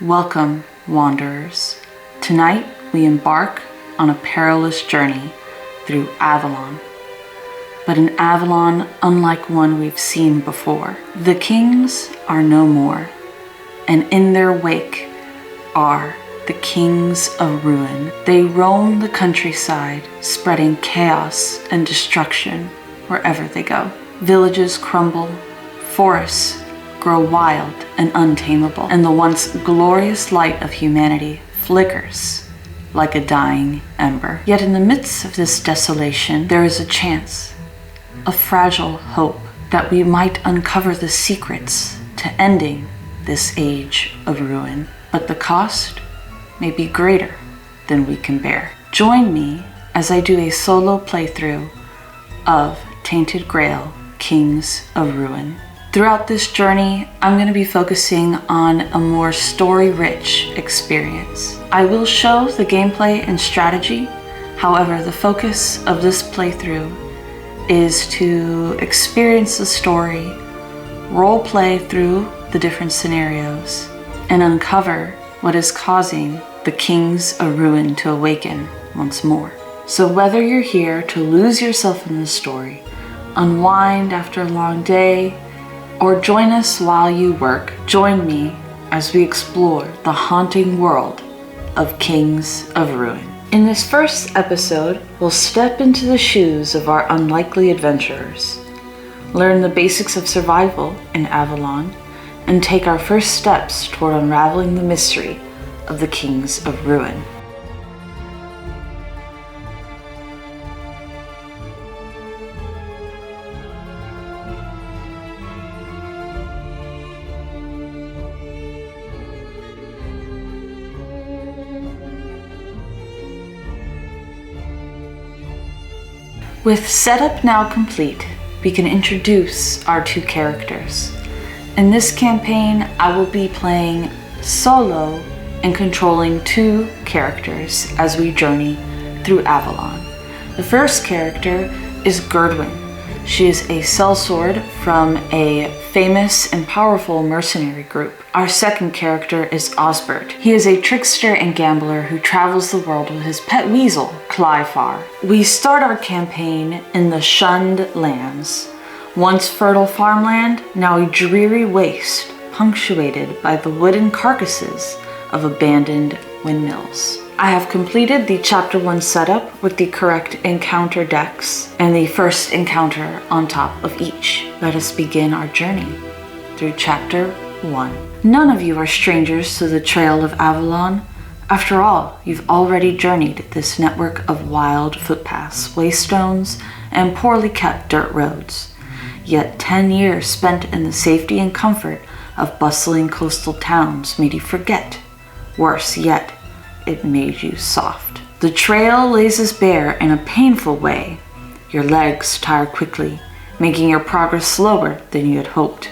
Welcome, wanderers. Tonight we embark on a perilous journey through Avalon. But an Avalon unlike one we've seen before. The kings are no more, and in their wake are the kings of ruin. They roam the countryside, spreading chaos and destruction wherever they go. Villages crumble, forests grow wild and untamable, and the once glorious light of humanity flickers like a dying ember. Yet in the midst of this desolation, there is a chance, a fragile hope, that we might uncover the secrets to ending this age of ruin. But the cost may be greater than we can bear. Join me as I do a solo playthrough of Tainted Grail, Kings of Ruin. Throughout this journey, I'm going to be focusing on a more story-rich experience. I will show the gameplay and strategy. However, the focus of this playthrough is to experience the story, role-play through the different scenarios, and uncover what is causing the Kings of Ruin to awaken once more. So whether you're here to lose yourself in the story, unwind after a long day, or join us while you work, join me as we explore the haunting world of Kings of Ruin. In this first episode, we'll step into the shoes of our unlikely adventurers, learn the basics of survival in Avalon, and take our first steps toward unraveling the mystery of the Kings of Ruin. With setup now complete, we can introduce our two characters. In this campaign, I will be playing solo and controlling two characters as we journey through Avalon. The first character is Gerdwin. She is a sellsword from a famous and powerful mercenary group. Our second character is Osbert. He is a trickster and gambler who travels the world with his pet weasel, Clyfar. We start our campaign in the Shunned Lands. Once fertile farmland, now a dreary waste, punctuated by the wooden carcasses of abandoned windmills. I have completed the Chapter 1 setup with the correct encounter decks and the first encounter on top of each. Let us begin our journey through Chapter 1. None of you are strangers to the Trail of Avalon. After all, you've already journeyed this network of wild footpaths, waystones, and poorly kept dirt roads. Yet 10 years spent in the safety and comfort of bustling coastal towns made you forget. Worse yet, it made you soft. The trail lays us bare in a painful way. Your legs tire quickly, making your progress slower than you had hoped.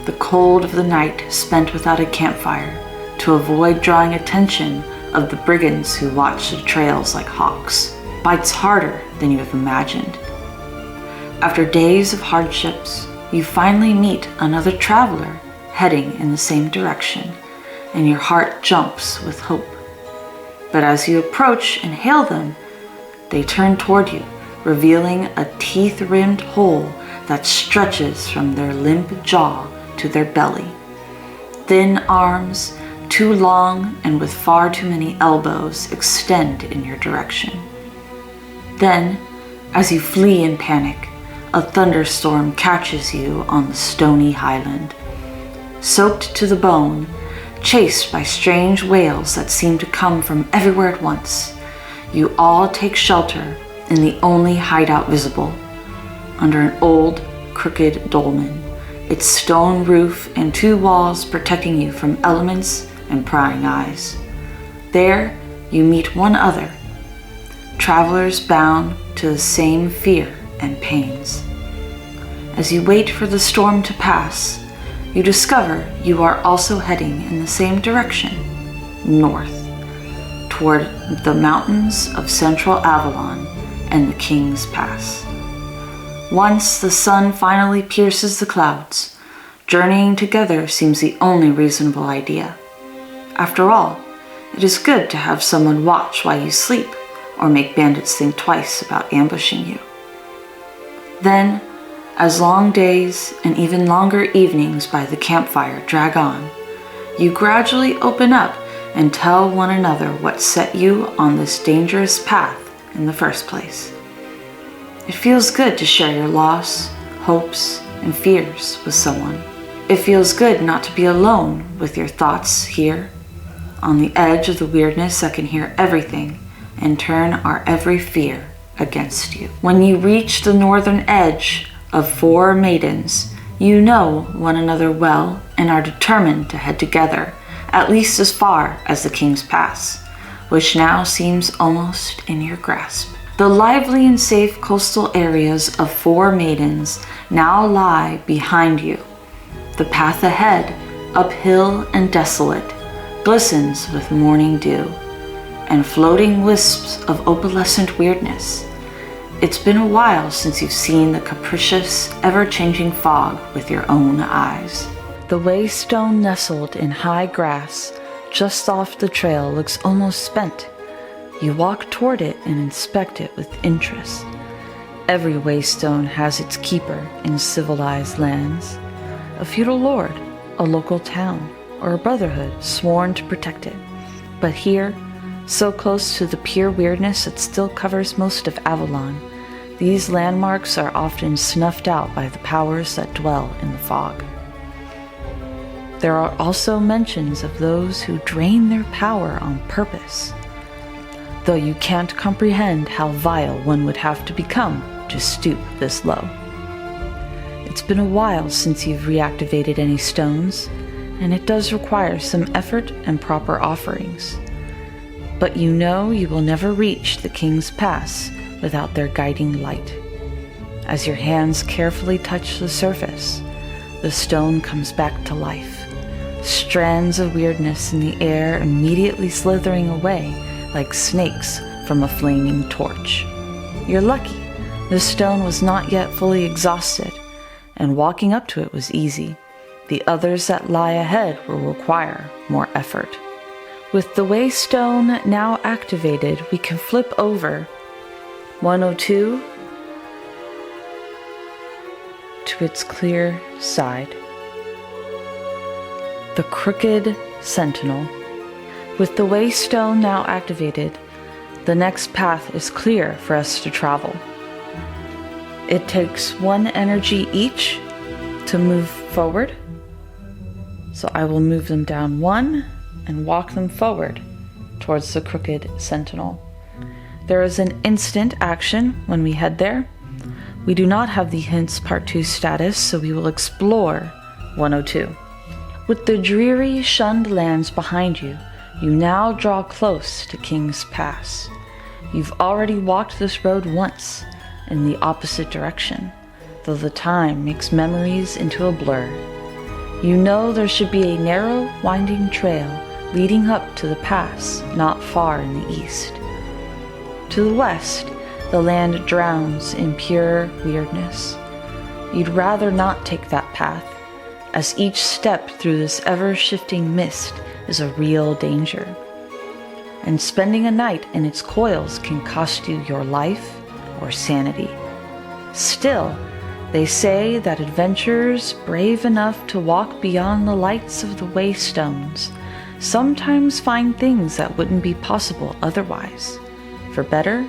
The cold of the night spent without a campfire to avoid drawing attention of the brigands who watch the trails like hawks bites harder than you have imagined. After days of hardships, you finally meet another traveler heading in the same direction, and your heart jumps with hope. But as you approach and hail them, they turn toward you, revealing a teeth-rimmed hole that stretches from their limp jaw to their belly. Thin arms, too long and with far too many elbows, extend in your direction. Then, as you flee in panic, a thunderstorm catches you on the stony highland. Soaked to the bone, chased by strange wails that seem to come from everywhere at once, you all take shelter in the only hideout visible, under an old, crooked dolmen, its stone roof and two walls protecting you from elements and prying eyes. There, you meet one other, travelers bound to the same fear and pains. As you wait for the storm to pass, you discover you are also heading in the same direction, north, toward the mountains of central Avalon and the King's Pass. Once the sun finally pierces the clouds, journeying together seems the only reasonable idea. After all, it is good to have someone watch while you sleep, or make bandits think twice about ambushing you. Then, as long days and even longer evenings by the campfire drag on, you gradually open up and tell one another what set you on this dangerous path in the first place. It feels good to share your loss, hopes, and fears with someone. It feels good not to be alone with your thoughts here, on the edge of the weirdness that can hear everything and turn our every fear against you. When you reach the northern edge of 4 maidens, you know one another well and are determined to head together, at least as far as the King's Pass, which now seems almost in your grasp. The lively and safe coastal areas of 4 maidens now lie behind you. The path ahead, uphill and desolate, glistens with morning dew and floating wisps of opalescent weirdness. It's been a while since you've seen the capricious, ever-changing fog with your own eyes. The waystone nestled in high grass just off the trail looks almost spent. You walk toward it and inspect it with interest. Every waystone has its keeper in civilized lands, a feudal lord, a local town, or a brotherhood sworn to protect it. But here, so close to the pure weirdness that still covers most of Avalon, these landmarks are often snuffed out by the powers that dwell in the fog. There are also mentions of those who drain their power on purpose, though you can't comprehend how vile one would have to become to stoop this low. It's been a while since you've reactivated any stones, and it does require some effort and proper offerings. But you know you will never reach the King's Pass without their guiding light. As your hands carefully touch the surface, the stone comes back to life, strands of weirdness in the air immediately slithering away like snakes from a flaming torch. You're lucky. The stone was not yet fully exhausted, and walking up to it was easy. The others that lie ahead will require more effort. With the waystone now activated, we can flip over 102 to its clear side. The Crooked Sentinel. With the waystone now activated, the next path is clear for us to travel. It takes 1 energy each to move forward. So I will move them down 1 and walk them forward towards the Crooked Sentinel. There is an instant action when we head there. We do not have the Hints Part 2 status, so we will explore 102. With the dreary, shunned lands behind you, you now draw close to King's Pass. You've already walked this road once in the opposite direction, though the time makes memories into a blur. You know there should be a narrow, winding trail leading up to the pass not far in the east. To the west, the land drowns in pure weirdness. You'd rather not take that path, as each step through this ever-shifting mist is a real danger. And spending a night in its coils can cost you your life or sanity. Still, they say that adventurers brave enough to walk beyond the lights of the waystones sometimes find things that wouldn't be possible otherwise, for better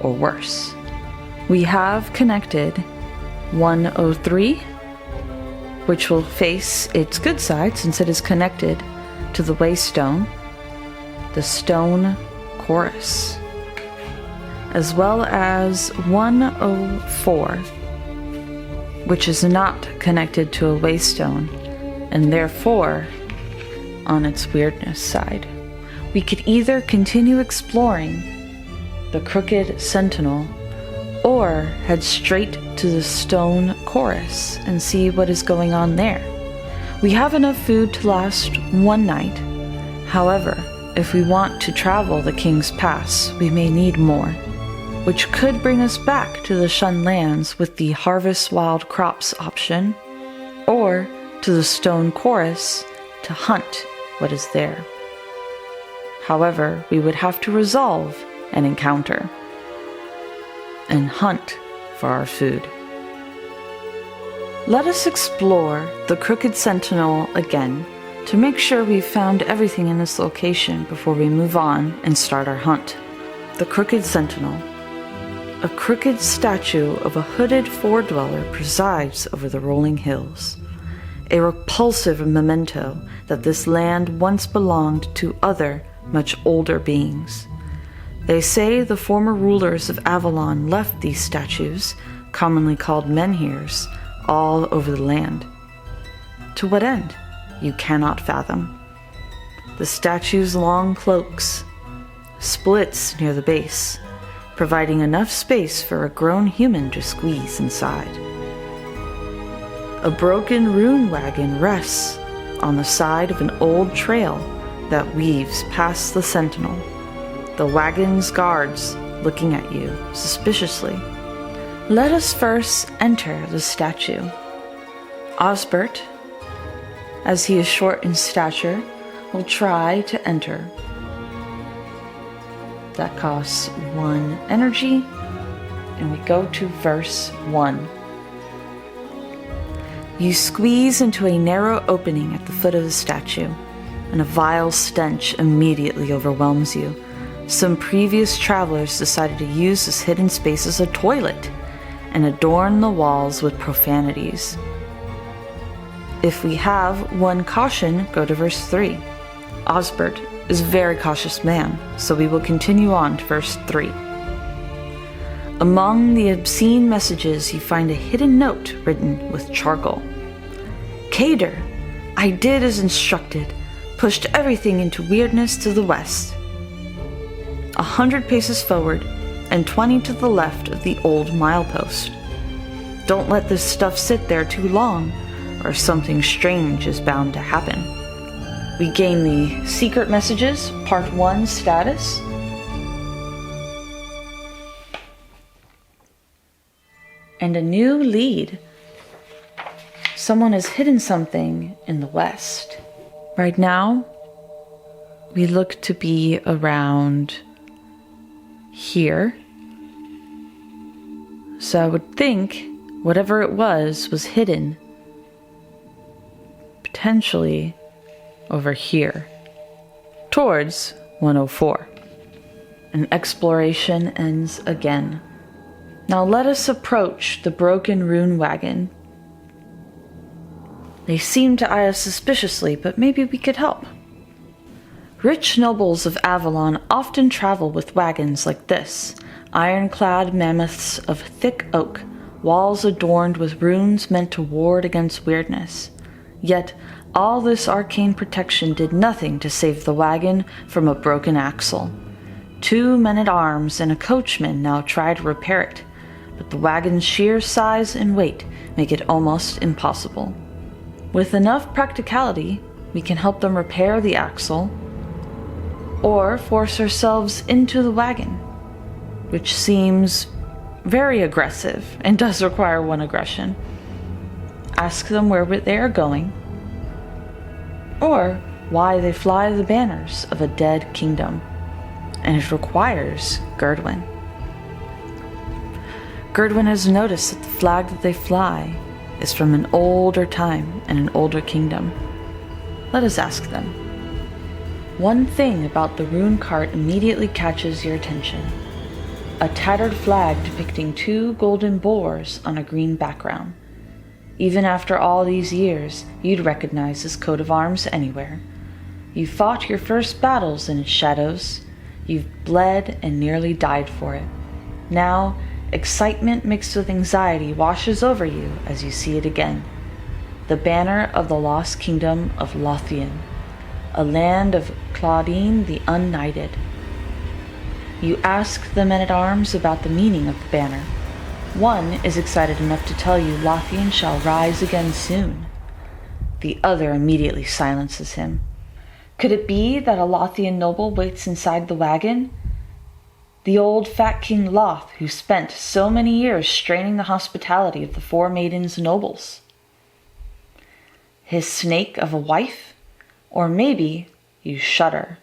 or worse. We have connected 103, which will face its good side since it is connected to the waystone, the stone chorus, as well as 104, which is not connected to a waystone, and therefore on its weirdness side. We could either continue exploring the Crooked Sentinel or head straight to the stone chorus and see what is going on there. We have enough food to last 1 night. However, if we want to travel the King's Pass, we may need more, which could bring us back to the Shunned Lands with the Harvest Wild Crops option, or to the Stone Chorus to hunt what is there. However, we would have to resolve an encounter and hunt for our food. Let us explore the Crooked Sentinel again to make sure we've found everything in this location before we move on and start our hunt. The Crooked Sentinel. A crooked statue of a hooded four-dweller presides over the rolling hills. A repulsive memento that this land once belonged to other, much older beings. They say the former rulers of Avalon left these statues, commonly called menhirs, all over the land. To what end? You cannot fathom. The statue's long cloaks, splits near the base, providing enough space for a grown human to squeeze inside. A broken rune wagon rests on the side of an old trail that weaves past the sentinel, the wagon's guards looking at you suspiciously. Let us first enter the statue. Osbert, as he is short in stature, will try to enter. That costs 1 energy, and we go to verse 1. You squeeze into a narrow opening at the foot of the statue, and a vile stench immediately overwhelms you. Some previous travelers decided to use this hidden space as a toilet and adorn the walls with profanities. If we have 1 caution, go to verse 3. Osbert is a very cautious man, so we will continue on to verse 3. Among the obscene messages, you find a hidden note written with charcoal. Kader, I did as instructed, pushed everything into weirdness to the west. 100 paces forward and 20 to the left of the old milepost. Don't let this stuff sit there too long, or something strange is bound to happen. We gain the Secret Messages, Part 1 status. And a new lead. Someone has hidden something in the west. Right now, we look to be around here. So I would think whatever it was hidden potentially over here, towards 104. And exploration ends again. Now let us approach the broken rune wagon. They seem to eye us suspiciously, but maybe we could help. Rich nobles of Avalon often travel with wagons like this, ironclad mammoths of thick oak, walls adorned with runes meant to ward against weirdness. Yet, all this arcane protection did nothing to save the wagon from a broken axle. 2 men-at-arms and a coachman now try to repair it, but the wagon's sheer size and weight make it almost impossible. With enough practicality, we can help them repair the axle, or force ourselves into the wagon, which seems very aggressive and does require 1 aggression. Ask them where they are going, or why they fly the banners of a dead kingdom, and it requires Gerdwin. Gerdwin has noticed that the flag that they fly is from an older time and an older kingdom. Let us ask them. One thing about the rune cart immediately catches your attention. A tattered flag depicting 2 golden boars on a green background. Even after all these years, you'd recognize this coat of arms anywhere. You fought your first battles in its shadows. You've bled and nearly died for it. Now, excitement mixed with anxiety washes over you as you see it again. The banner of the lost kingdom of Lothian, a land of Claudine the Unknighted. You ask the men-at-arms about the meaning of the banner. One is excited enough to tell you Lothian shall rise again soon. The other immediately silences him. Could it be that a Lothian noble waits inside the wagon? The old fat King Loth, who spent so many years straining the hospitality of the 4 maidens nobles. His snake of a wife? Or maybe, you shudder,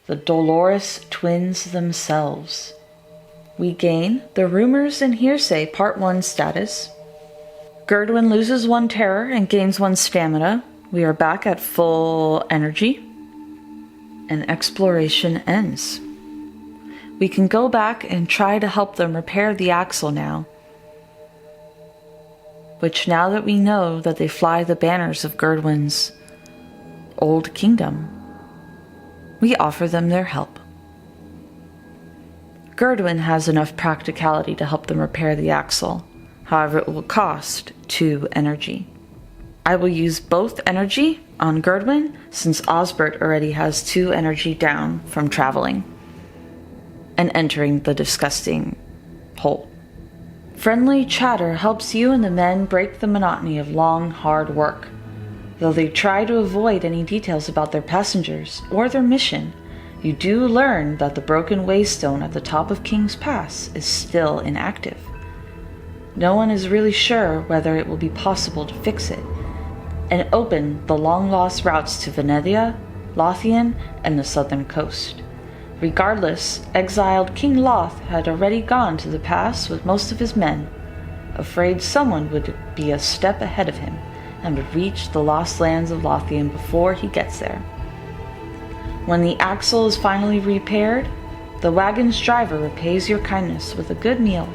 the Dolores twins themselves. We gain the Rumors and Hearsay Part 1 status. Gerdwin loses 1 terror and gains 1 stamina. We are back at full energy. And exploration ends. We can go back and try to help them repair the axle now. Which, now that we know that they fly the banners of Gerdwin's old kingdom, we offer them their help. Gerdwin has enough practicality to help them repair the axle. However, it will cost 2 energy. I will use both energy on Gerdwin since Osbert already has 2 energy down from traveling and entering the disgusting hole. Friendly chatter helps you and the men break the monotony of long, hard work. Though they try to avoid any details about their passengers or their mission, you do learn that the broken waystone at the top of King's Pass is still inactive. No one is really sure whether it will be possible to fix it and open the long-lost routes to Venezia, Lothian, and the southern coast. Regardless, exiled King Loth had already gone to the pass with most of his men, afraid someone would be a step ahead of him and would reach the lost lands of Lothian before he gets there. When the axle is finally repaired, the wagon's driver repays your kindness with a good meal.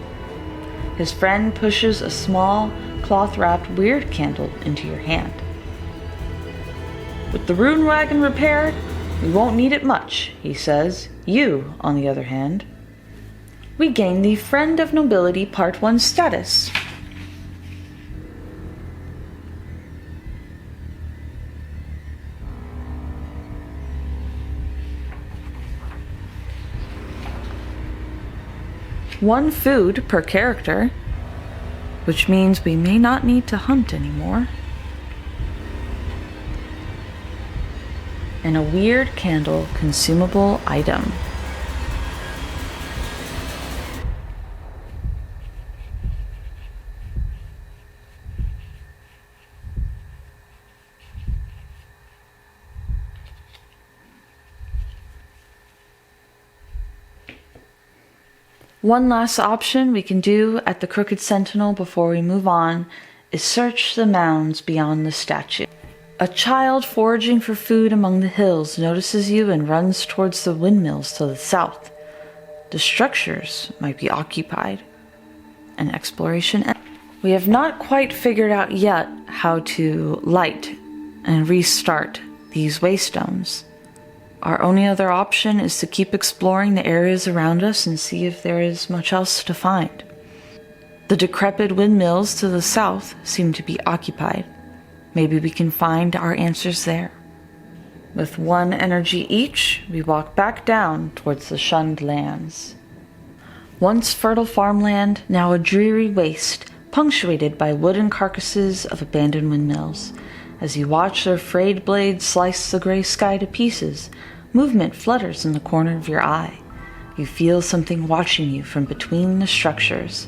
His friend pushes a small, cloth-wrapped weird candle into your hand. With the rune wagon repaired, we won't need it much, he says. You, on the other hand, we gain the Friend of Nobility Part 1 status. One food per character, which means we may not need to hunt anymore. And a weird candle consumable item. One last option we can do at the Crooked Sentinel before we move on is search the mounds beyond the statue. A child foraging for food among the hills notices you and runs towards the windmills to the south. The structures might be occupied. An exploration ends. We have not quite figured out yet how to light and restart these waystones. Our only other option is to keep exploring the areas around us and see if there is much else to find. The decrepit windmills to the south seem to be occupied. Maybe we can find our answers there. With 1 energy each, we walk back down towards the shunned lands. Once fertile farmland, now a dreary waste, punctuated by wooden carcasses of abandoned windmills. As you watch their frayed blades slice the gray sky to pieces, movement flutters in the corner of your eye. You feel something watching you from between the structures.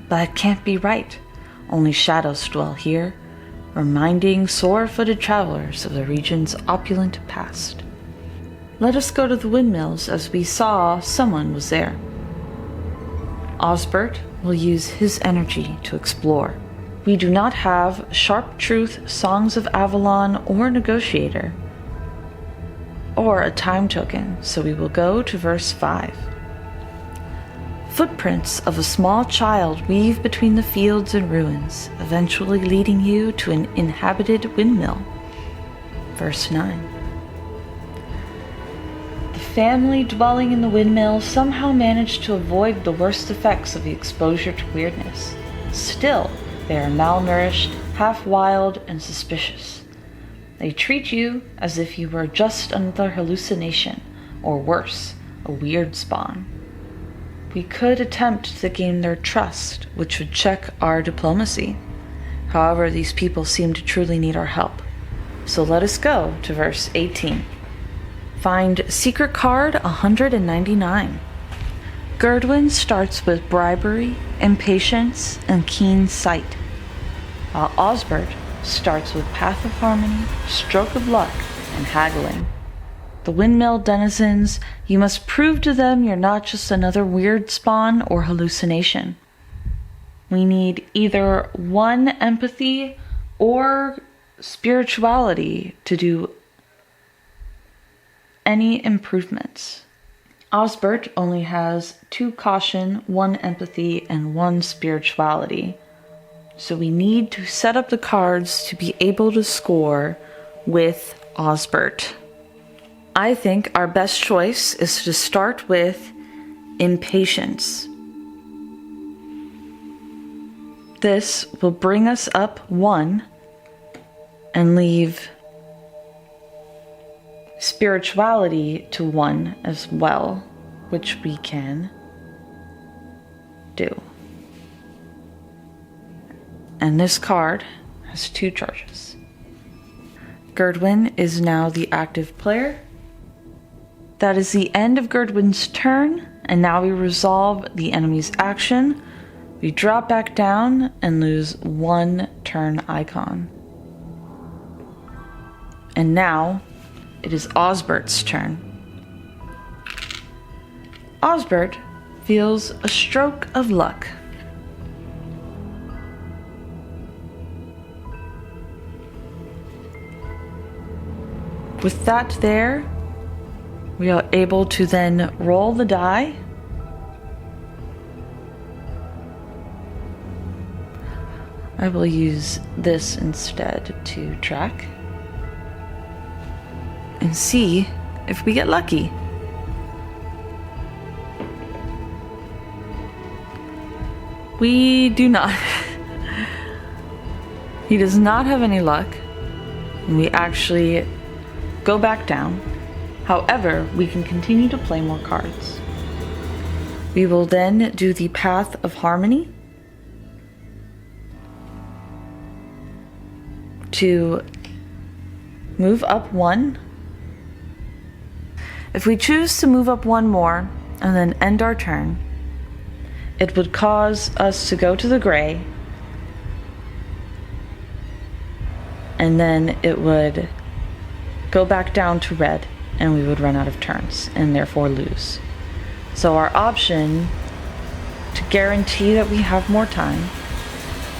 But it can't be right. Only shadows dwell here, reminding sore-footed travelers of the region's opulent past. Let us go to the windmills, as we saw someone was there. Osbert will use his energy to explore. We do not have Sharp Truth, Songs of Avalon, or Negotiator, or a time token, so we will go to verse 5. Footprints of a small child weave between the fields and ruins, eventually leading you to an inhabited windmill. Verse 9. The family dwelling in the windmill somehow managed to avoid the worst effects of the exposure to weirdness. Still, they are malnourished, half-wild, and suspicious. They treat you as if you were just another hallucination, or worse, a weird spawn. We could attempt to gain their trust, which would check our diplomacy. However, these people seem to truly need our help. So let us go to verse 18. Find secret card 199. Gerdwin starts with bribery, impatience, and keen sight, while Osbert starts with path of harmony, stroke of luck, and haggling. The windmill denizens, you must prove to them you're not just another weird spawn or hallucination. We need either 1 empathy or spirituality to do any improvements. Osbert only has 2 caution, 1 empathy, and 1 spirituality. So we need to set up the cards to be able to score with Osbert. I think our best choice is to start with Impatience. This will bring us up 1 and leave Spirituality to 1 as well, which we can do. And this card has 2 charges. Gerdwin is now the active player. That is the end of Gerdwin's turn, and now we resolve the enemy's action. We drop back down and lose 1 turn icon. And now it is Osbert's turn. Osbert feels a stroke of luck. With that there, we are able to then roll the die. I will use this instead to track and see if we get lucky. We do not. He does not have any luck, and we actually go back down. However, we can continue to play more cards. We will then do the Path of Harmony to move up 1. If we choose to move up 1 more and then end our turn, it would cause us to go to the gray, and then it would go back down to red, and we would run out of turns and therefore lose. So our option to guarantee that we have more time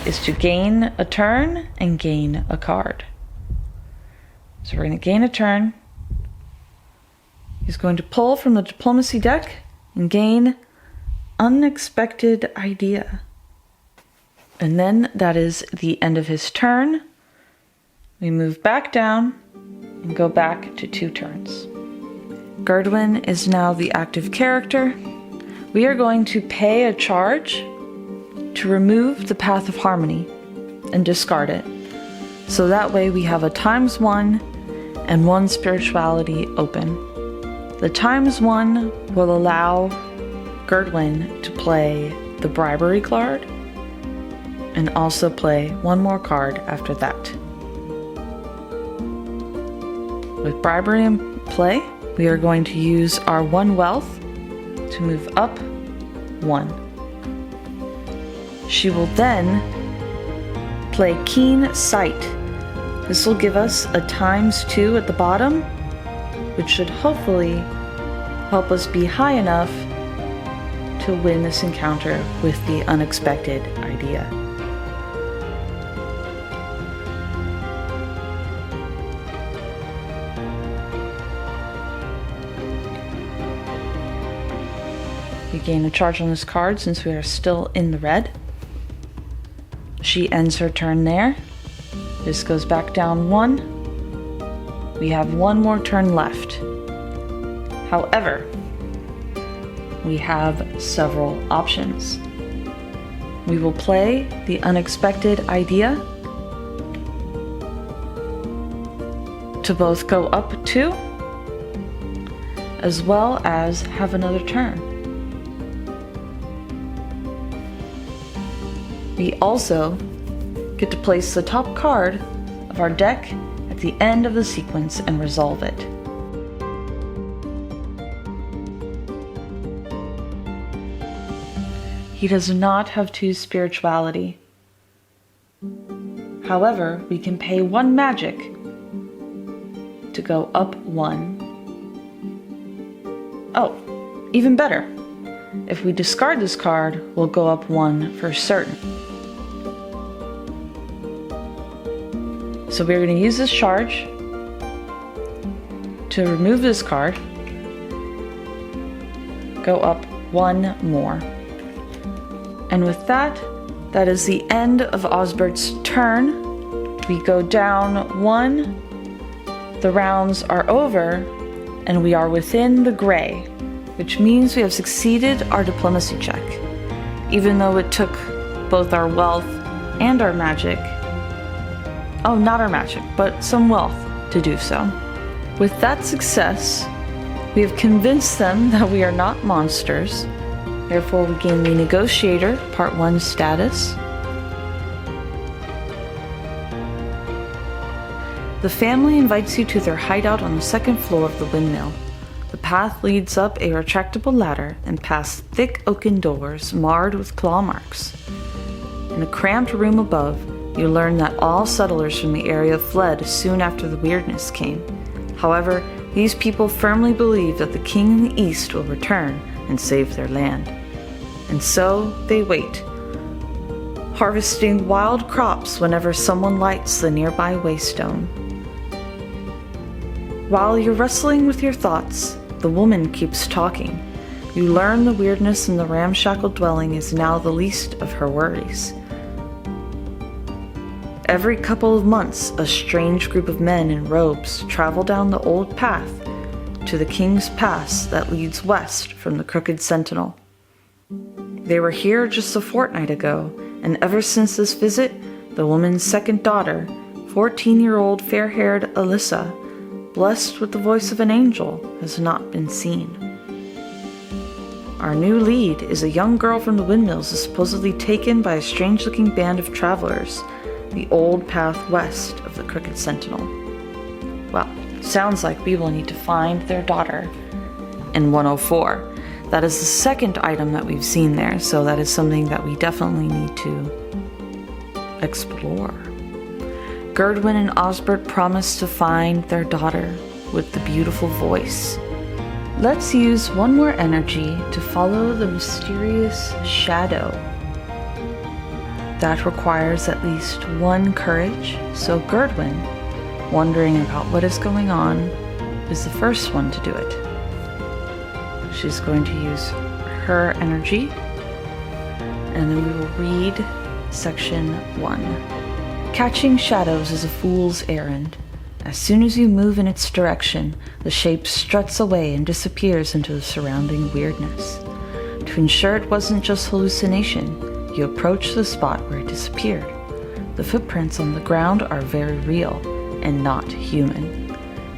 is to gain a turn and gain a card. So we're going to gain a turn. He's going to pull from the Diplomacy deck and gain Unexpected Idea. And then that is the end of his turn. We move back down and go back to 2 turns. Gerdwin is now the active character. We are going to pay a charge to remove the Path of Harmony and discard it. So that way we have a ×1 and 1 spirituality open. The ×1 will allow Gerdwin to play the bribery card and also play 1 more card after that. With bribery in play, we are going to use our 1 wealth to move up 1. She will then play Keen Sight. This will give us a ×2 at the bottom, which should hopefully help us be high enough to win this encounter with the Unexpected Idea. We gain a charge on this card since we are still in the red. She ends her turn there. This goes back down 1. We have 1 more turn left. However, we have several options. We will play the Unexpected Idea to both go up 2, as well as have another turn. We also get to place the top card of our deck at the end of the sequence and resolve it. He does not have 2 spirituality. However, we can pay 1 magic to go up 1 Oh, even better. If we discard this card, we'll go up 1 for certain. So we're going to use this charge to remove this card, go up 1 more. And with that, that is the end of Osbert's turn. We go down 1, the rounds are over, and we are within the gray, which means we have succeeded our diplomacy check, even though it took both our wealth and our magic. Oh, not our magic, but some wealth to do so. With that success, we have convinced them that we are not monsters. Therefore, we gain the Negotiator Part 1 status. The family invites you to their hideout on the 2nd floor of the windmill. The path leads up a retractable ladder and past thick oaken doors marred with claw marks. In a cramped room above, you learn that all settlers from the area fled soon after the weirdness came. However, these people firmly believe that the king in the east will return and save their land. And so they wait, harvesting wild crops whenever someone lights the nearby waystone. While you're wrestling with your thoughts, the woman keeps talking. You learn the weirdness in the ramshackle dwelling is now the least of her worries. Every couple of months, a strange group of men in robes travel down the old path to the King's Pass that leads west from the Crooked Sentinel. They were here just a fortnight ago, and ever since this visit, the woman's second daughter, 14-year-old fair-haired Alyssa, blessed with the voice of an angel, has not been seen. Our new lead is a young girl from the windmills is supposedly taken by a strange-looking band of travelers, the old path west of the Crooked Sentinel. Well, sounds like we will need to find their daughter in 104. That is the second item that we've seen there, so that is something that we definitely need to explore. Gerdwin and Osbert promise to find their daughter with the beautiful voice. Let's use 1 more energy to follow the mysterious shadow. That requires at least 1 courage, so Gerdwin, wondering about what is going on, is the first one to do it. She's going to use her energy, and then we will read section 1. Catching shadows is a fool's errand. As soon as you move in its direction, the shape struts away and disappears into the surrounding weirdness. To ensure it wasn't just hallucination, you approach the spot where it disappeared. The footprints on the ground are very real and not human.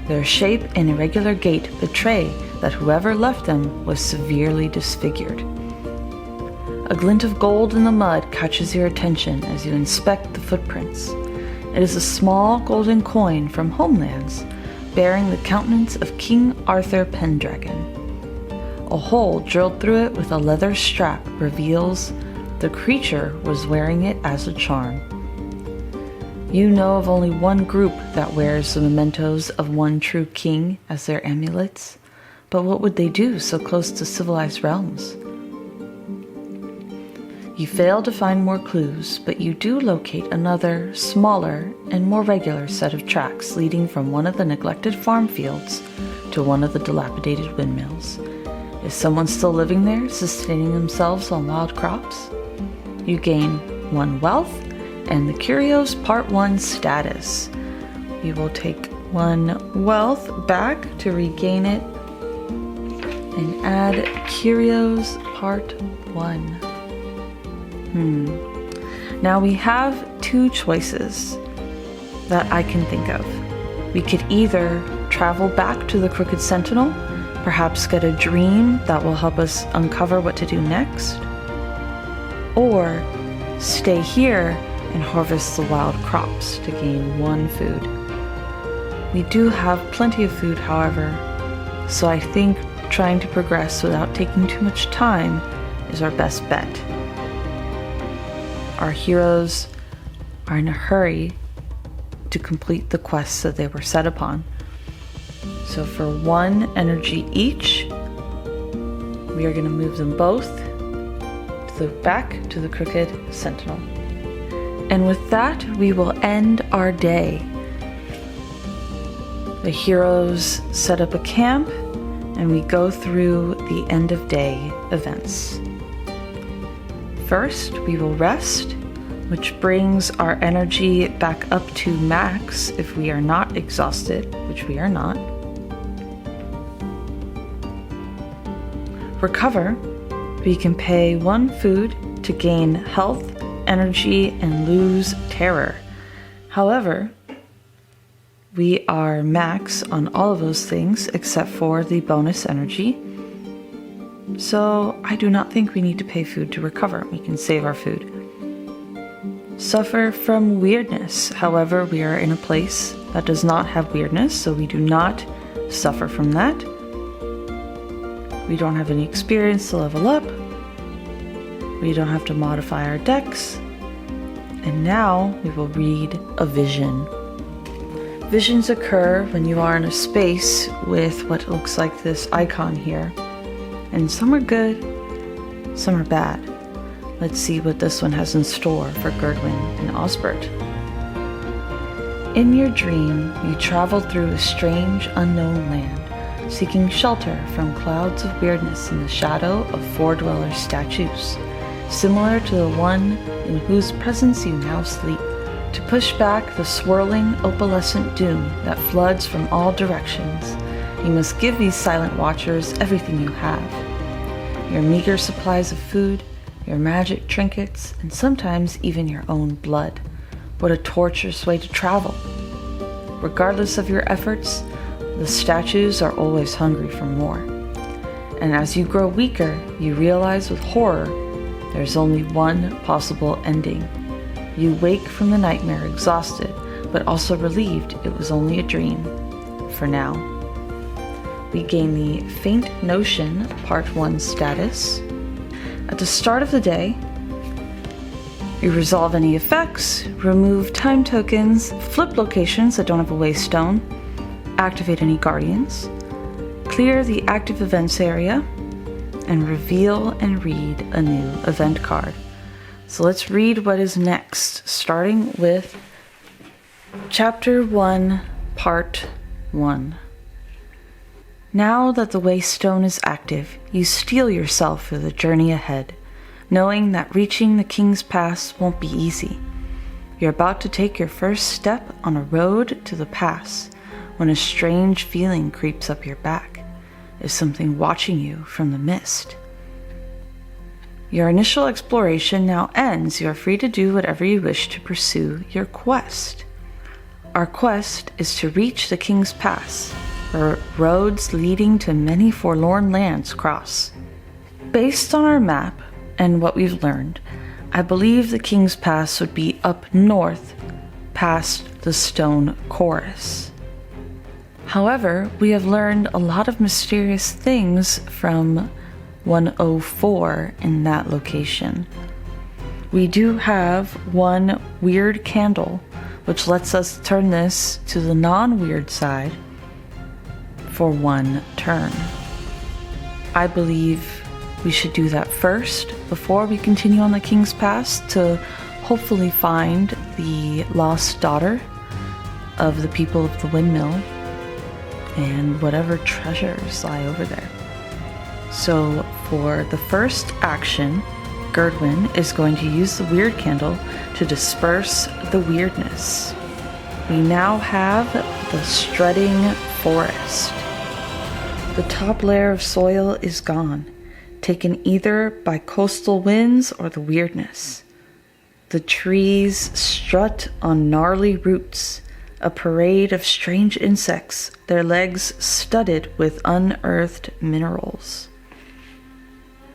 Their shape and irregular gait betray that whoever left them was severely disfigured. A glint of gold in the mud catches your attention as you inspect the footprints. It is a small golden coin from Homelands, bearing the countenance of King Arthur Pendragon. A hole drilled through it with a leather strap reveals the creature was wearing it as a charm. You know of only one group that wears the mementos of one true king as their amulets, but what would they do so close to civilized realms? You fail to find more clues, but you do locate another, smaller, and more regular set of tracks leading from one of the neglected farm fields to one of the dilapidated windmills. Is someone still living there, sustaining themselves on wild crops? You gain 1 wealth and the Curios Part 1 status. We will take 1 wealth back to regain it and add Curios Part 1. Now we have 2 choices that I can think of. We could either travel back to the Crooked Sentinel, perhaps get a dream that will help us uncover what to do next, or stay here and harvest the wild crops to gain 1 food. We do have plenty of food, however, so I think trying to progress without taking too much time is our best bet. Our heroes are in a hurry to complete the quests that they were set upon. So for 1 energy each, we are going to move them both to the back to the Crooked Sentinel. And with that, we will end our day. The heroes set up a camp, and we go through the end of day events. First, we will rest, which brings our energy back up to max if we are not exhausted, which we are not. Recover, we can pay 1 food to gain health, energy, and lose terror. However, we are max on all of those things except for the bonus energy. So I do not think we need to pay food to recover. We can save our food. Suffer from weirdness. However, we are in a place that does not have weirdness, so we do not suffer from that. We don't have any experience to level up. We don't have to modify our decks. And now we will read a vision. Visions occur when you are in a space with what looks like this icon here. And some are good, some are bad. Let's see what this one has in store for Gerdwin and Osbert. In your dream, you travel through a strange, unknown land, seeking shelter from clouds of weirdness in the shadow of 4 dweller statues, similar to the one in whose presence you now sleep, to push back the swirling, opalescent doom that floods from all directions. You must give these silent watchers everything you have. Your meager supplies of food, your magic trinkets, and sometimes even your own blood. What a torturous way to travel. Regardless of your efforts, the statues are always hungry for more. And as you grow weaker, you realize with horror there's only one possible ending. You wake from the nightmare exhausted, but also relieved it was only a dream. For now. We gain the Faint Notion Part 1 status. At the start of the day, you resolve any effects, remove time tokens, flip locations that don't have a waystone, activate any guardians, clear the active events area, and reveal and read a new event card. So let's read what is next, starting with Chapter 1, Part 1. Now that the Waystone is active, you steel yourself for the journey ahead, knowing that reaching the King's Pass won't be easy. You're about to take your first step on a road to the pass when a strange feeling creeps up your back. Is something watching you from the mist? Your initial exploration now ends. You are free to do whatever you wish to pursue your quest. Our quest is to reach the King's Pass, where roads leading to many forlorn lands cross. Based on our map and what we've learned, I believe the King's Pass would be up north past the Stone Chorus. However, we have learned a lot of mysterious things from 104 in that location. We do have one weird candle, which lets us turn this to the non-weird side for 1 turn. I believe we should do that first before we continue on the King's Pass to hopefully find the lost daughter of the people of the windmill and whatever treasures lie over there. So for the first action, Gerdwin is going to use the weird candle to disperse the weirdness. We now have the Strutting Forest. The top layer of soil is gone, taken either by coastal winds or the weirdness. The trees strut on gnarly roots, a parade of strange insects, their legs studded with unearthed minerals.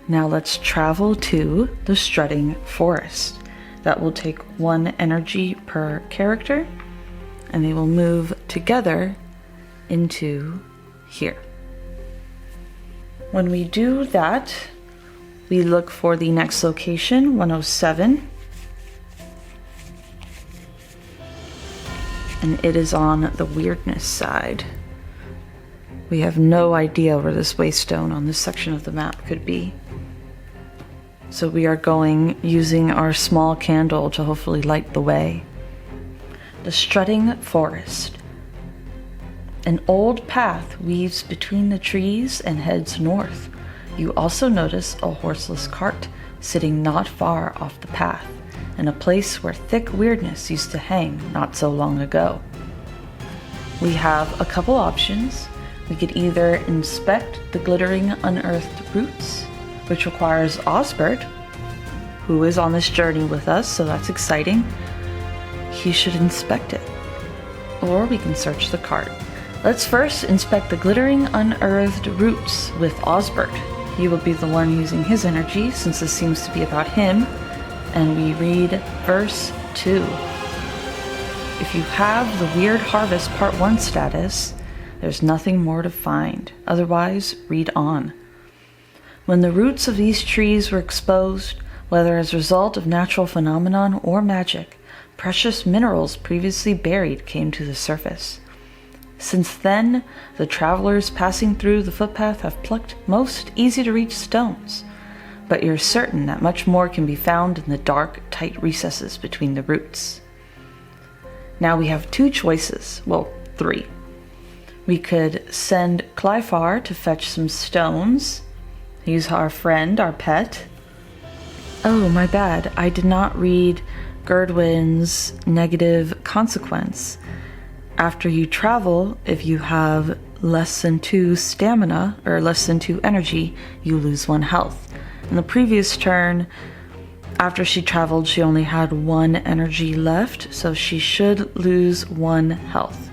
Now let's travel to the Strutting Forest. That will take 1 energy per character, and they will move together into here. When we do that, we look for the next location, 107. And it is on the weirdness side. We have no idea where this waystone on this section of the map could be. So we are going using our small candle to hopefully light the way. The strutting forest. An old path weaves between the trees and heads north. You also notice a horseless cart sitting not far off the path, in a place where thick weirdness used to hang not so long ago. We have a couple options. We could either inspect the glittering unearthed roots, which requires Osbert, who is on this journey with us, so that's exciting. He should inspect it. Or we can search the cart. Let's first inspect the glittering unearthed roots with Osbert. He will be the one using his energy, since this seems to be about him. And we read verse 2. If you have the Weird Harvest Part 1 status, there's nothing more to find. Otherwise, read on. When the roots of these trees were exposed, whether as a result of natural phenomenon or magic, precious minerals previously buried came to the surface. Since then, the travelers passing through the footpath have plucked most easy-to-reach stones, but you're certain that much more can be found in the dark, tight recesses between the roots. Now we have two choices, well, three. We could send Clyfar to fetch some stones. He's our friend, our pet. Oh, my bad. I did not read Gerdwin's negative consequence. After you travel, if you have less than 2 stamina, or less than 2 energy, you lose 1 health. In the previous turn, after she traveled, she only had 1 energy left, so she should lose 1 health.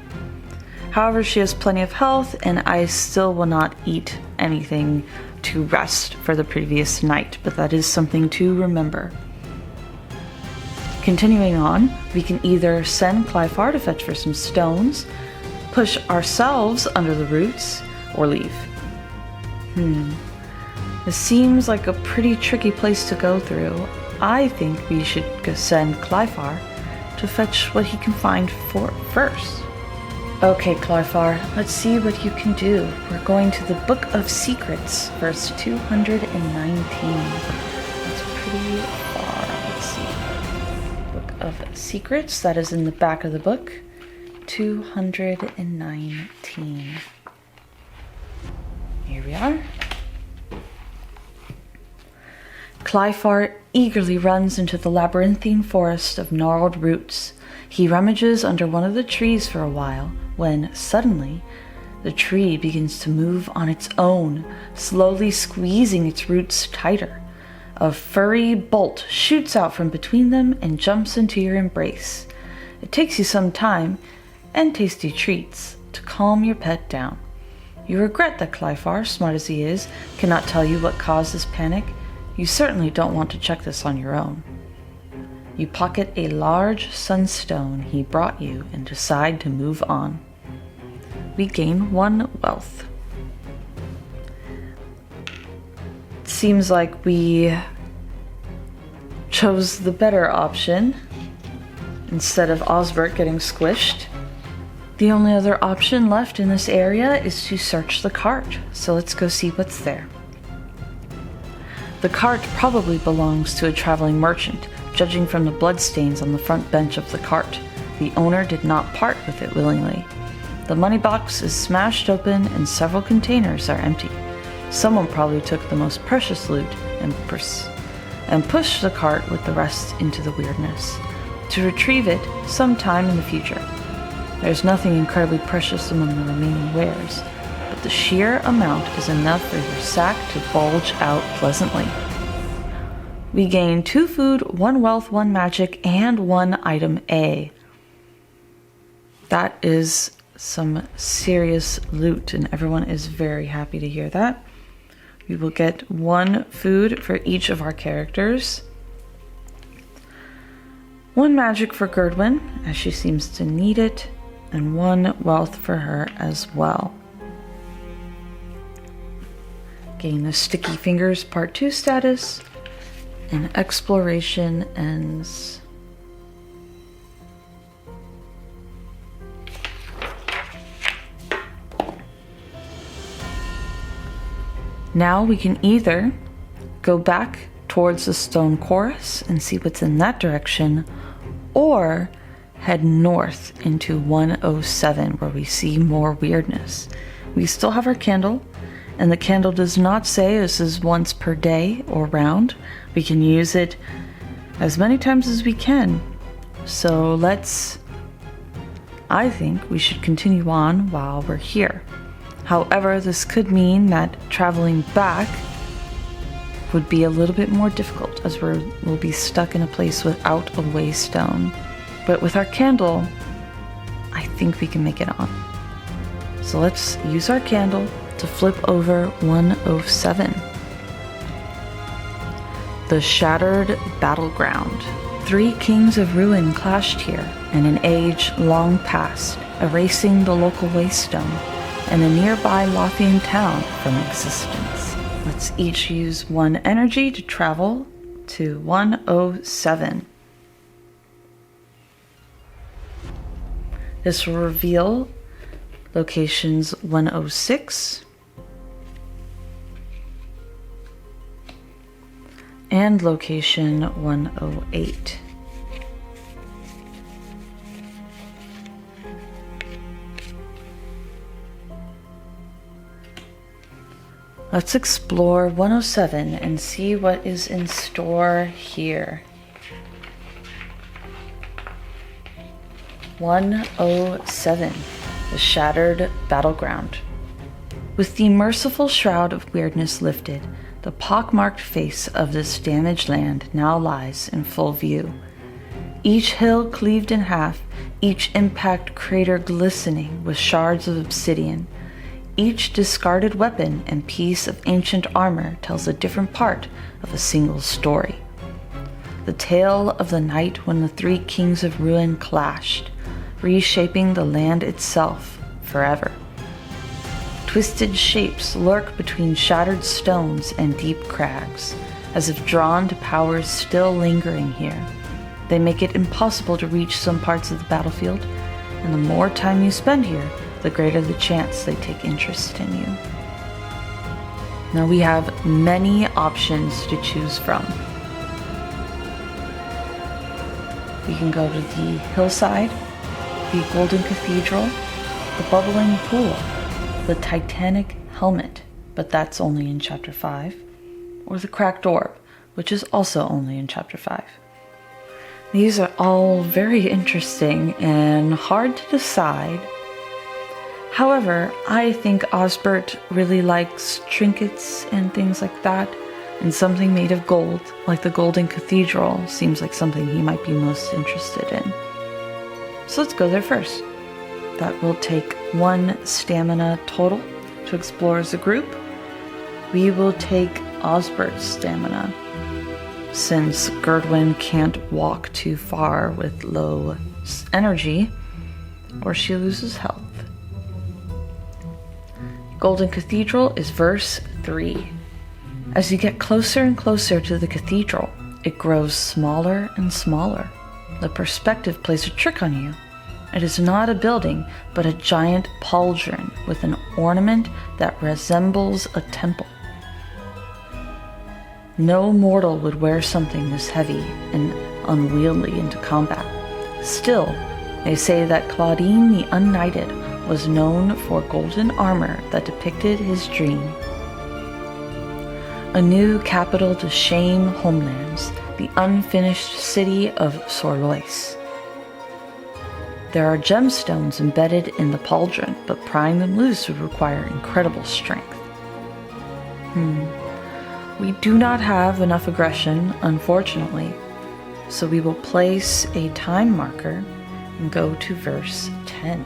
However, she has plenty of health, and I still will not eat anything to rest for the previous night, but that is something to remember. Continuing on, we can either send Clyfar to fetch for some stones, push ourselves under the roots, or leave. This seems like a pretty tricky place to go through. I think we should send Clyfar to fetch what he can find first. Okay, Clyfar, let's see what you can do. We're going to the Book of Secrets, verse 219. That's pretty far. Let's see. Book of Secrets, that is in the back of the book. 219. Here we are. Clyfar eagerly runs into the labyrinthine forest of gnarled roots. He rummages under one of the trees for a while, when suddenly the tree begins to move on its own, slowly squeezing its roots tighter. A furry bolt shoots out from between them and jumps into your embrace. It takes you some time and tasty treats to calm your pet down. You regret that Clyfar, smart as he is, cannot tell you what caused this panic. You certainly don't want to check this on your own. You pocket a large sunstone he brought you and decide to move on. We gain 1 wealth. Seems like we chose the better option instead of Osbert getting squished. The only other option left in this area is to search the cart, so let's go see what's there. The cart probably belongs to a traveling merchant, judging from the bloodstains on the front bench of the cart. The owner did not part with it willingly. The money box is smashed open and several containers are empty. Someone probably took the most precious loot and pushed the cart with the rest into the weirdness, to retrieve it sometime in the future. There's nothing incredibly precious among the remaining wares, but the sheer amount is enough for your sack to bulge out pleasantly. We gain 2 food, 1 wealth, 1 magic, and 1 item A. That is some serious loot, and everyone is very happy to hear that. We will get 1 food for each of our characters. 1 magic for Gerdwin, as she seems to need it, and 1 wealth for her as well. Gain the Sticky Fingers Part 2 status, and exploration ends. Now we can either go back towards the stone chorus and see what's in that direction, or head north into 107 where we see more weirdness. We still have our candle, and the candle does not say this is once per day or round. We can use it as many times as we can. So I think we should continue on while we're here. However, this could mean that traveling back would be a little bit more difficult, as we'll be stuck in a place without a waystone. But with our candle, I think we can make it on. So let's use our candle to flip over 107. The Shattered Battleground. 3 kings of ruin clashed here in an age long past, erasing the local waystone and a nearby Lothian town from existence. Let's each use 1 energy to travel to 107. This will reveal locations 106 and location 108. Let's explore 107 and see what is in store here. 107, the Shattered Battleground. With the merciful shroud of weirdness lifted, the pockmarked face of this damaged land now lies in full view. Each hill cleaved in half, each impact crater glistening with shards of obsidian. Each discarded weapon and piece of ancient armor tells a different part of a single story. The tale of the night when the 3 kings of ruin clashed, reshaping the land itself forever. Twisted shapes lurk between shattered stones and deep crags, as if drawn to powers still lingering here. They make it impossible to reach some parts of the battlefield, and the more time you spend here, the greater the chance they take interest in you. Now we have many options to choose from. We can go to the hillside, the golden cathedral, the bubbling pool, the titanic helmet, but that's only in chapter 5, or the cracked orb, which is also only in chapter 5. These are all very interesting and hard to decide. However, I think Osbert really likes trinkets and things like that, and something made of gold, like the Golden Cathedral, seems like something he might be most interested in. So let's go there first. That will take 1 stamina total to explore as a group. We will take Osbert's stamina, since Gerdwin can't walk too far with low energy, or she loses health. Golden Cathedral is verse 3. As you get closer and closer to the cathedral, it grows smaller and smaller. The perspective plays a trick on you. It is not a building, but a giant pauldron with an ornament that resembles a temple. No mortal would wear something this heavy and unwieldy into combat. Still, they say that Claudine the Unknighted was known for golden armor that depicted his dream. A new capital to shame homelands, the unfinished city of Sorlois. There are gemstones embedded in the pauldron, but prying them loose would require incredible strength. We do not have enough aggression, unfortunately, so we will place a time marker and go to verse 10.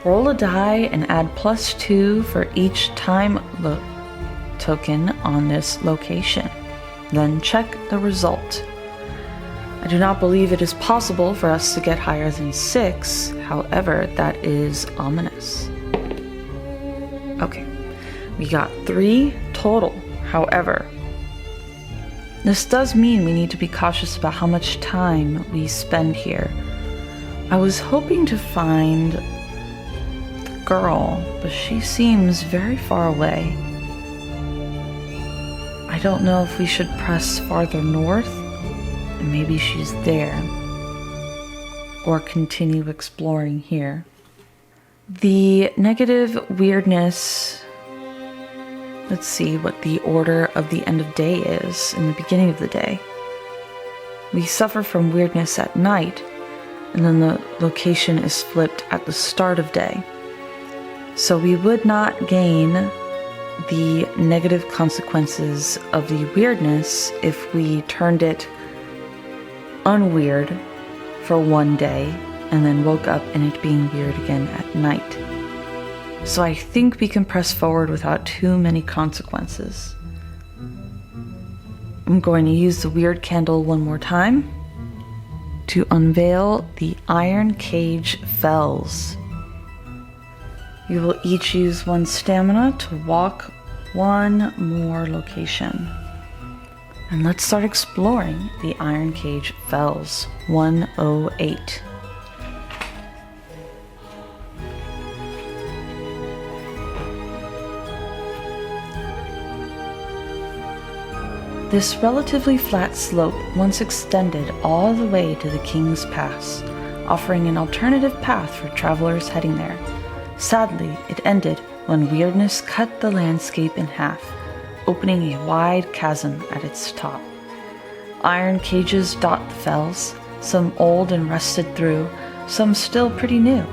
Roll a die and add +2 for each time token on this location. Then check the result. I do not believe it is possible for us to get higher than 6, however, that is ominous. Okay, we got 3 total, however. This does mean we need to be cautious about how much time we spend here. I was hoping to find the girl, but she seems very far away. I don't know if we should press farther north, and maybe she's there, or continue exploring here. The negative weirdness, let's see what the order of the end of day is in the beginning of the day. We suffer from weirdness at night, and then the location is flipped at the start of day. So we would not gain the negative consequences of the weirdness if we turned it unweird for one day and then woke up and it being weird again at night. So I think we can press forward without too many consequences. I'm going to use the weird candle one more time to unveil the Iron Cage Fells. You will each use 1 stamina to walk 1 more location. And let's start exploring the Iron Cage Fells 108. This relatively flat slope once extended all the way to the King's Pass, offering an alternative path for travelers heading there. Sadly, it ended when weirdness cut the landscape in half, opening a wide chasm at its top. Iron cages dot the fells, some old and rusted through, some still pretty new,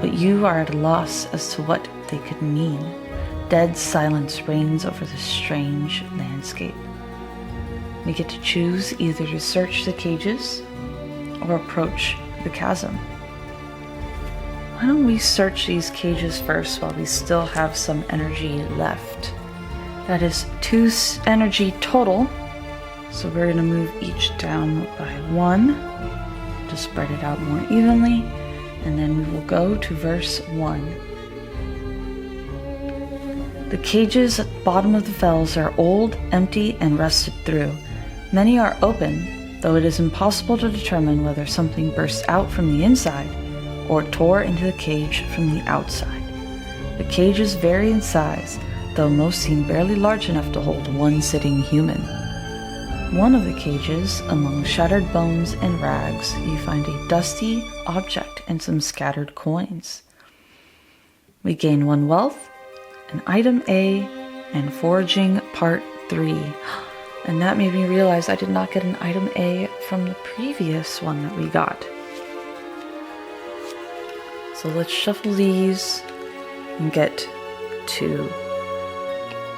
but you are at a loss as to what they could mean. Dead silence reigns over this strange landscape. We get to choose either to search the cages or approach the chasm. Why don't we search these cages first while we still have some energy left? That is 2 energy total, so we're going to move each down by 1 to spread it out more evenly, and then we will go to verse 1. The cages at the bottom of the fells are old, empty, and rusted through. Many are open, though it is impossible to determine whether something burst out from the inside or tore into the cage from the outside. The cages vary in size, though most seem barely large enough to hold 1 sitting human. One of the cages, among shattered bones and rags, you find a dusty object and some scattered coins. We gain 1 wealth, an item A, and foraging part 3. And that made me realize I did not get an item A from the previous one that we got. So let's shuffle these and get 2.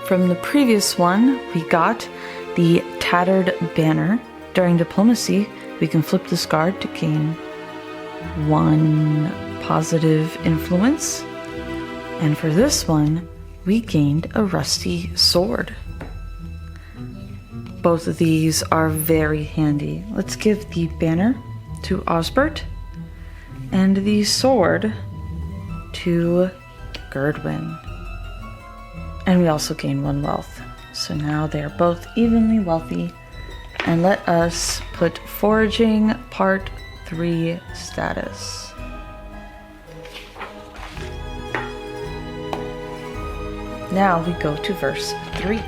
From the previous one, we got the Tattered Banner. During diplomacy, we can flip this card to gain 1 positive influence. And for this one, we gained a rusty sword. Both of these are very handy. Let's give the banner to Osbert and the sword to Gerdwin. And we also gain 1 wealth. So now they are both evenly wealthy. And let us put foraging part 3 status. Now we go to verse 3.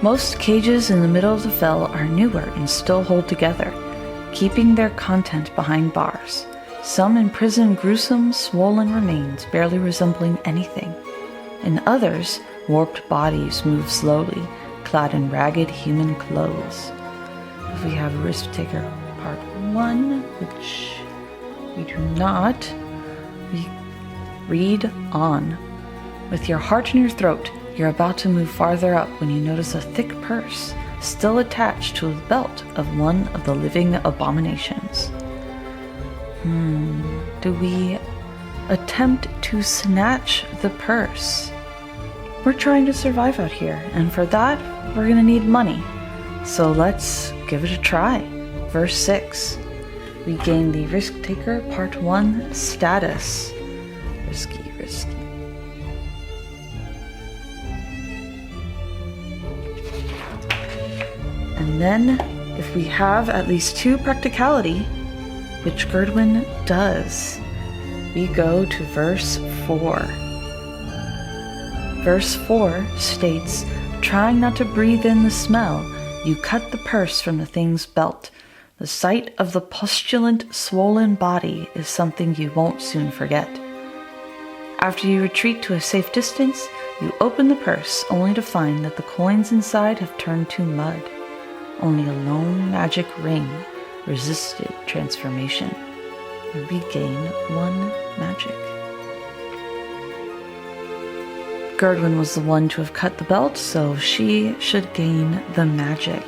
Most cages in the middle of the fell are newer and still hold together, keeping their content behind bars. Some imprison gruesome, swollen remains barely resembling anything. In others, warped bodies move slowly, clad in ragged human clothes. If we have Risk Taker Part 1, which we do not, we read on. With your heart in your throat, you're about to move farther up when you notice a thick purse still attached to the belt of one of the living abominations. Do we attempt to snatch the purse? We're trying to survive out here, and for that, we're gonna need money. So let's give it a try. Verse 6. We gain the Risk Taker Part 1 status. Risky. And then, if we have at least 2 practicality, which Gerdwin does, we go to verse 4. Verse 4 states, "Trying not to breathe in the smell, you cut the purse from the thing's belt. The sight of the postulant, swollen body is something you won't soon forget. After you retreat to a safe distance, you open the purse only to find that the coins inside have turned to mud. Only a lone magic ring resisted transformation. You regain 1 magic." Gerdwin was the one to have cut the belt, so she should gain the magic.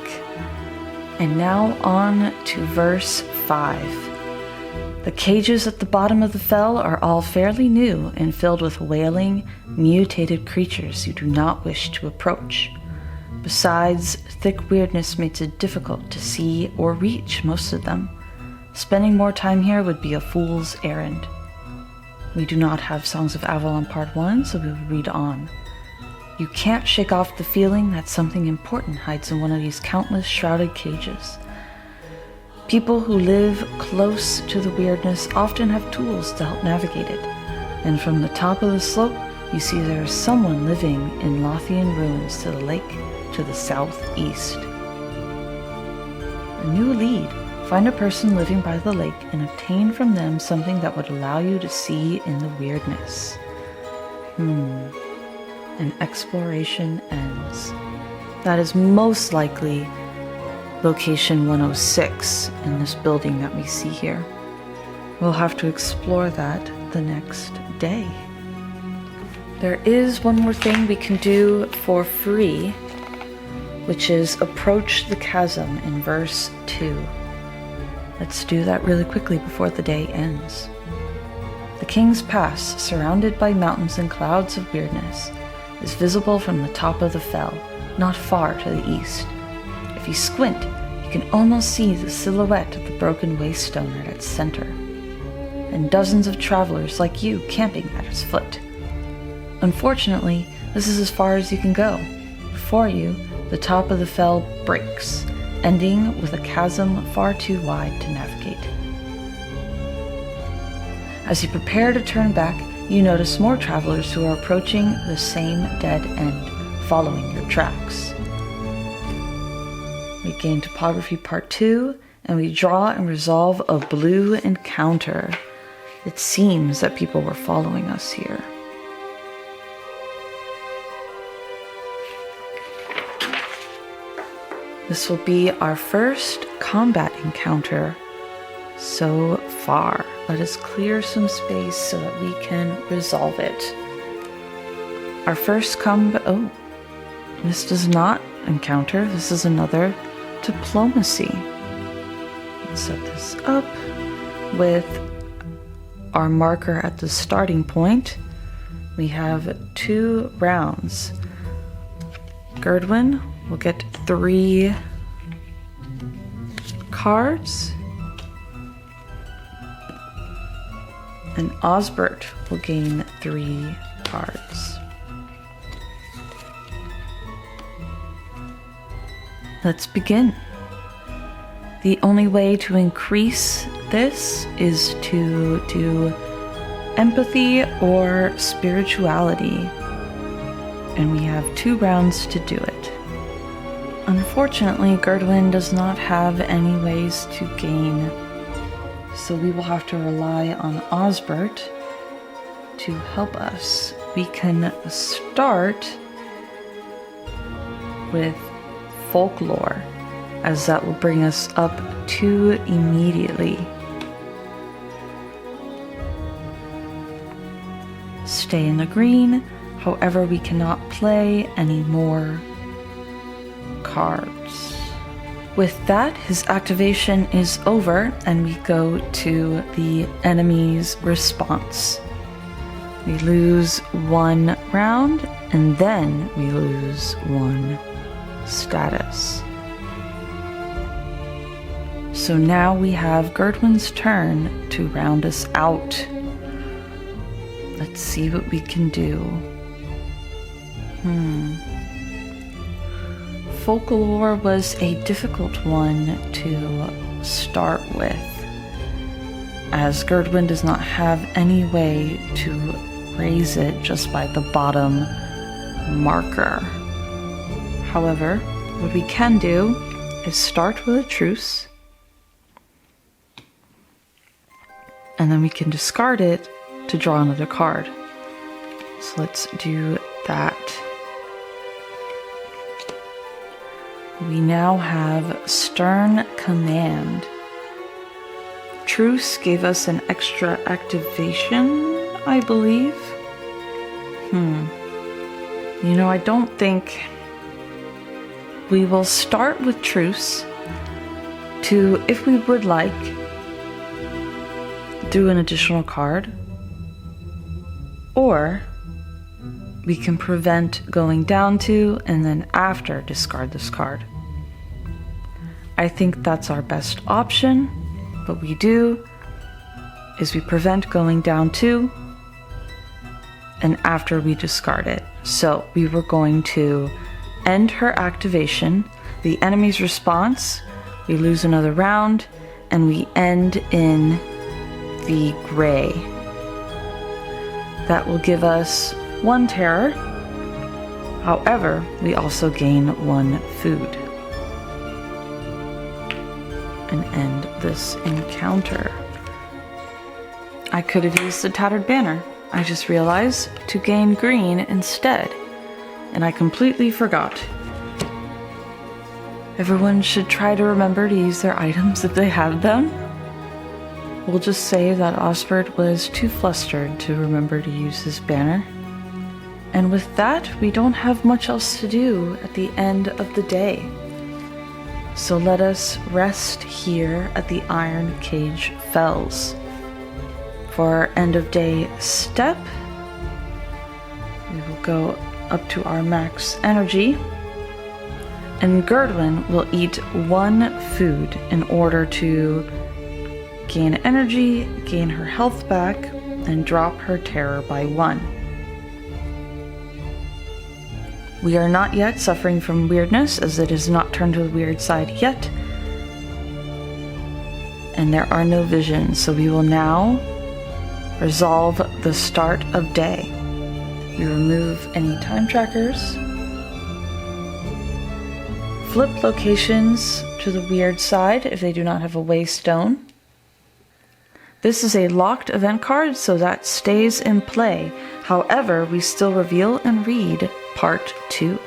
And now on to verse 5. The cages at the bottom of the fell are all fairly new and filled with wailing, mutated creatures you do not wish to approach. Besides, thick weirdness makes it difficult to see or reach most of them. Spending more time here would be a fool's errand. We do not have Songs of Avalon Part 1, so we will read on. You can't shake off the feeling that something important hides in one of these countless shrouded cages. People who live close to the weirdness often have tools to help navigate it, and from the top of the slope, you see there is someone living in Lothian ruins to the lake to the southeast. A new lead. Find a person living by the lake and obtain from them something that would allow you to see in the weirdness. And exploration ends. That is most likely location 106 in this building that we see here. We'll have to explore that the next day. There is one more thing we can do for free, which is approach the chasm in verse 2. Let's do that really quickly before the day ends. The King's Pass, surrounded by mountains and clouds of weirdness, is visible from the top of the fell, not far to the east. If you squint, you can almost see the silhouette of the broken waystone at its center, and dozens of travelers like you camping at its foot. Unfortunately, this is as far as you can go. Before you, the top of the fell breaks, ending with a chasm far too wide to navigate. As you prepare to turn back, you notice more travelers who are approaching the same dead end, following your tracks. We gain Topography Part 2, and we draw and resolve a blue encounter. It seems that people were following us here. This will be our first combat encounter so far. Let us clear some space so that we can resolve it. Our first this does not encounter. This is another diplomacy. Let's set this up with our marker at the starting point. We have 2 rounds. Gerdwin will get 3 cards, and Osbert will gain 3 cards. Let's begin. The only way to increase this is to do empathy or spirituality, and we have 2 rounds to do it. Unfortunately, Gerdwin does not have any ways to gain, so we will have to rely on Osbert to help us. We can start with folklore, as that will bring us up 2 immediately. Stay in the green, however we cannot play any more cards. With that, his activation is over, and we go to the enemy's response. We lose 1 round, and then we lose 1 status. So now we have Gerdwin's turn to round us out. Let's see what we can do. folklore was a difficult one to start with, as Gerdwin does not have any way to raise it just by the bottom marker. However, what we can do is start with a truce, and then we can discard it to draw another card. So let's do that. We now have Stern Command. Truce gave us an extra activation, I believe. I don't think we will start with Truce to, if we would like, do an additional card, or we can prevent going down to and then after discard this card. I think that's our best option. What we do is we prevent going down to and after we discard it. So we were going to end her activation, the enemy's response, we lose another round, and we end in the gray. That will give us 1 terror. However, we also gain 1 food. And end this encounter. I could have used the Tattered Banner. I just realized to gain green instead, and I completely forgot. Everyone should try to remember to use their items if they have them. We'll just say that Osbert was too flustered to remember to use his banner. And with that, we don't have much else to do at the end of the day. So let us rest here at the Iron Cage Fells. For our end of day step, we will go up to our max energy, and Gerdwin will eat 1 food in order to gain energy, gain her health back, and drop her terror by 1. We are not yet suffering from weirdness, as it has not turned to the weird side yet. And there are no visions, so we will now resolve the start of day. We remove any time trackers. Flip locations to the weird side if they do not have a waystone. This is a locked event card, so that stays in play. However, we still reveal and read Part 2.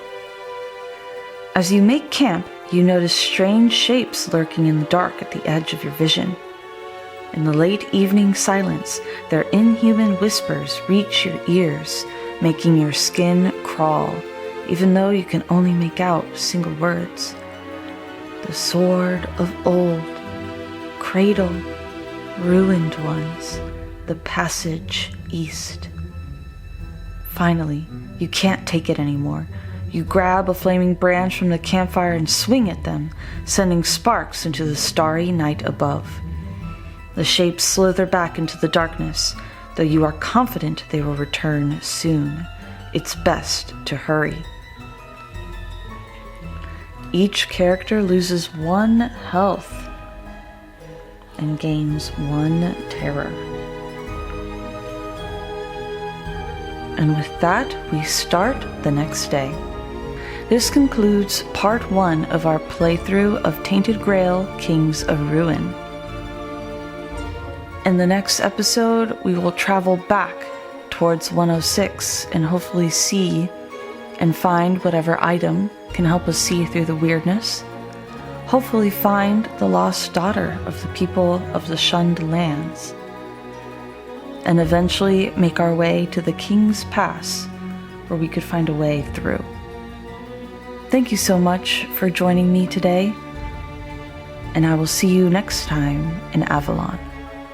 As you make camp, you notice strange shapes lurking in the dark at the edge of your vision. In the late evening silence, their inhuman whispers reach your ears, making your skin crawl, even though you can only make out single words. The sword of old, cradle, ruined ones, the passage east. Finally, you can't take it anymore. You grab a flaming branch from the campfire and swing at them, sending sparks into the starry night above. The shapes slither back into the darkness, though you are confident they will return soon. It's best to hurry. Each character loses 1 health and gains 1 terror. And with that, we start the next day. This concludes part 1 of our playthrough of Tainted Grail, Kings of Ruin. In the next episode, we will travel back towards 106 and hopefully see and find whatever item can help us see through the weirdness. Hopefully find the lost daughter of the people of the shunned lands. And eventually make our way to the King's Pass, where we could find a way through. Thank you so much for joining me today, and I will see you next time in Avalon.